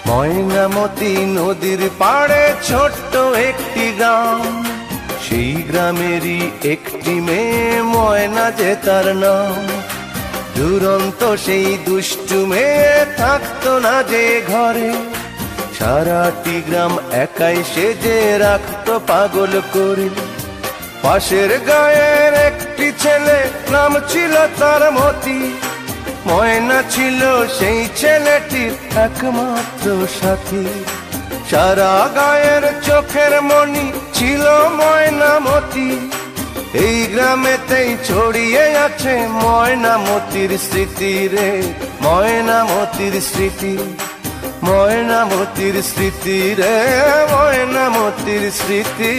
ময়নামতি নদীর পাড়ে ছোট্ট একটি গ্রাম, সেই গ্রামেরই একটি মেয়ে ময়না যে তার নাম। দুরন্ত সেই দুষ্টু মেয়ে থাকতো না যে ঘরে, সারাটি গ্রাম একাই সেজে রাখতো পাগল করে। পাশের গায়ের একটি ছেলে, নাম ছিল তার মতি, ময়না ছিল সেই ছেলেটির একমাত্র সাথী। সারা গায়ের চোখের মনি ছিল ময়নামতি, এই গ্রামেতেই ছড়িয়ে আছে ময়নামতির স্মৃতি রে, ময়নামতির স্মৃতি, ময়নামতির স্মৃতি রে, ময়নামতির স্মৃতি।